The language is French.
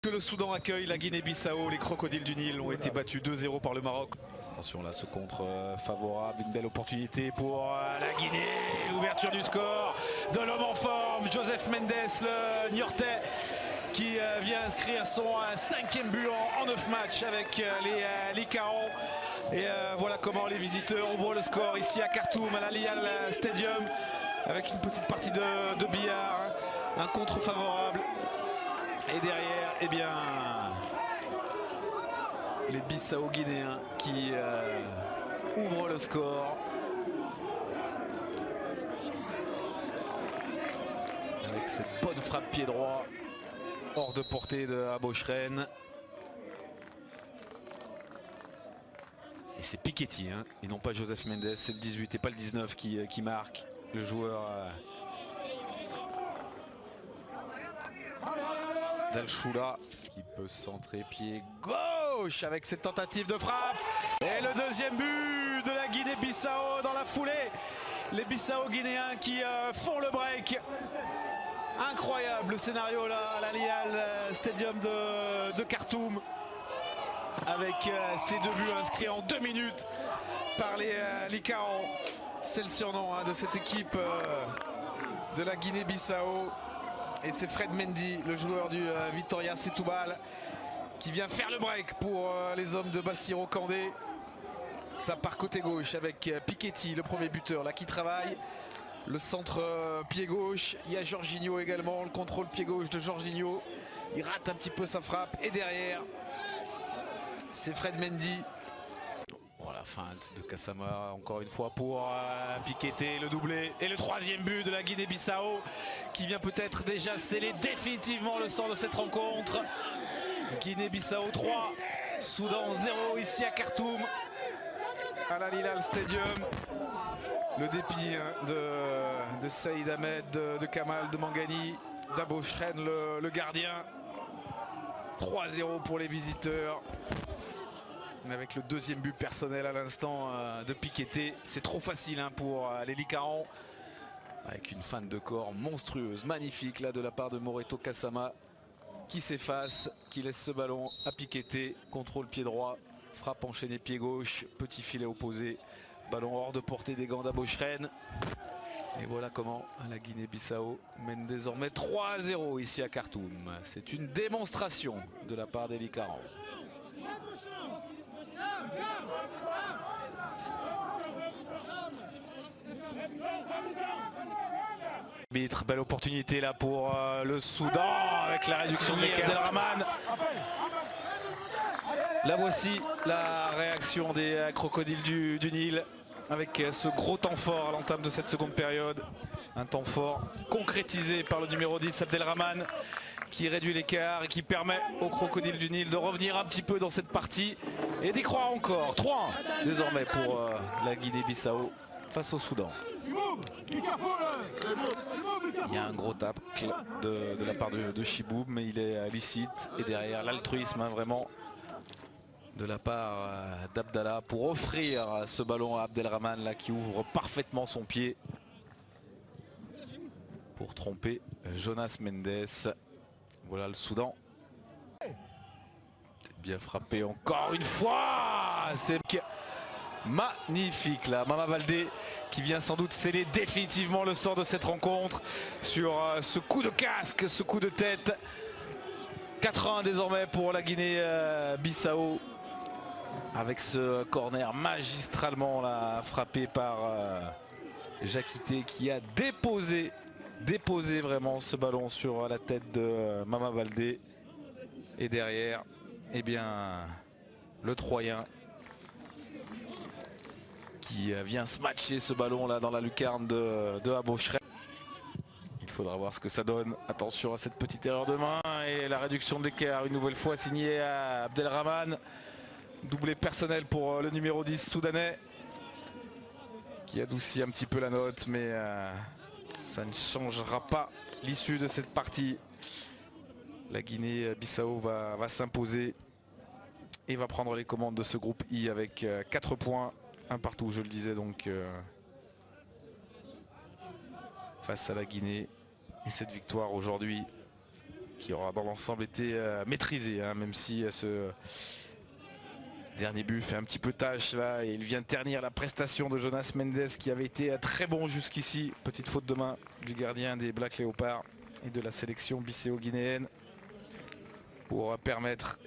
Que le Soudan accueille la Guinée-Bissau, les crocodiles du Nil ont été battus 2-0 par le Maroc. Attention là, ce contre favorable, une belle opportunité pour la Guinée. L'ouverture du score de l'homme en forme, Joseph Mendes, le Niortais, qui vient inscrire son 5e but en 9 matchs avec les Licarons. Et voilà comment les visiteurs ouvrent le score ici à Khartoum, à l'Al-Hilal Stadium, avec une petite partie de billard, un contre favorable. Et derrière, eh bien, les Bissau-Guinéens qui ouvrent le score. Avec cette bonne frappe pied droit, hors de portée de Abochren. Et c'est Piketty, hein, et non pas Joseph Mendes, c'est le 18 et pas le 19 qui marque. Le joueur d'Al-Choula qui peut centrer pied gauche avec cette tentative de frappe. Et le deuxième but de la Guinée-Bissau dans la foulée. Les Bissau-Guinéens qui font le break. Incroyable le scénario là à l'Al-Hilal Stadium de Khartoum. Avec ces 2 buts inscrits en 2 minutes par les Licarons. C'est le surnom de cette équipe de la Guinée-Bissau. Et c'est Fred Mendy, le joueur du Vitória Setúbal, qui vient faire le break pour les hommes de Bassirou Kandé. Ça part côté gauche avec Piketty, le premier buteur, là qui travaille. Le centre pied gauche, il y a Jorginho également, le contrôle pied gauche de Jorginho. Il rate un petit peu sa frappe. Et derrière, c'est Fred Mendy. Voilà, feinte de Gassama encore une fois pour Piketty, le doublé. Et le 3e but de la Guinée-Bissau qui vient peut-être déjà sceller définitivement le sort de cette rencontre. Guinée-Bissau 3, Soudan 0 ici à Khartoum, à l'Al-Hilal Stadium. Le dépit de Saïd Ahmed, de Kamal, de Mangani, d'Abochren le gardien. 3-0 pour les visiteurs. Avec le 2e but personnel à l'instant de Piketty. C'est trop facile pour les Licarons. Avec une feinte de corps monstrueuse, magnifique là de la part de Moreto Gassama, qui s'efface, qui laisse ce ballon à Piketty. Contrôle pied droit, frappe enchaînée pied gauche, petit filet opposé. Ballon hors de portée des gants d'Abochren. Et voilà comment la Guinée-Bissau mène désormais 3-0 ici à Khartoum. C'est une démonstration de la part des Licarons. Belle opportunité là pour le Soudan avec la réduction de Abdelrahman. Là voici la réaction des crocodiles du Nil avec ce gros temps fort à l'entame de cette seconde période. Un temps fort concrétisé par le numéro 10 Abdelrahman qui réduit l'écart et qui permet aux crocodiles du Nil de revenir un petit peu dans cette partie et d'y croire encore. 3-1 désormais pour la Guinée-Bissau face au Soudan. Il y a un gros tacle de la part de Chiboub, mais il est licite. Et derrière l'altruisme vraiment de la part d'Abdallah pour offrir ce ballon à Abdelrahman là, qui ouvre parfaitement son pied pour tromper Jonas Mendes. Voilà le Soudan. Bien frappé encore une fois. C'est magnifique là. Mama Baldé qui vient sans doute sceller définitivement le sort de cette rencontre sur ce coup de casque, ce coup de tête. 4-1 désormais pour la Guinée-Bissau avec ce corner magistralement là, frappé par Jakité qui a déposé vraiment ce ballon sur la tête de Mama Baldé. Et derrière, eh bien, le Troyen qui vient smatcher ce ballon là dans la lucarne de Abochren. Il faudra voir ce que ça donne. Attention à cette petite erreur de main et la réduction de l'écart une nouvelle fois signée à Abdelrahman. Doublé personnel pour le numéro 10 soudanais qui adoucit un petit peu la note, mais ça ne changera pas l'issue de cette partie. La Guinée-Bissau va s'imposer et va prendre les commandes de ce groupe I avec 4 points. Un partout, je le disais donc, face à la Guinée. Et cette victoire aujourd'hui qui aura dans l'ensemble été maîtrisé, hein, même si ce dernier but fait un petit peu tâche là et il vient ternir la prestation de Jonas Mendes qui avait été très bon jusqu'ici. Petite faute de main du gardien des Black Leopards et de la sélection bissau-guinéenne pour permettre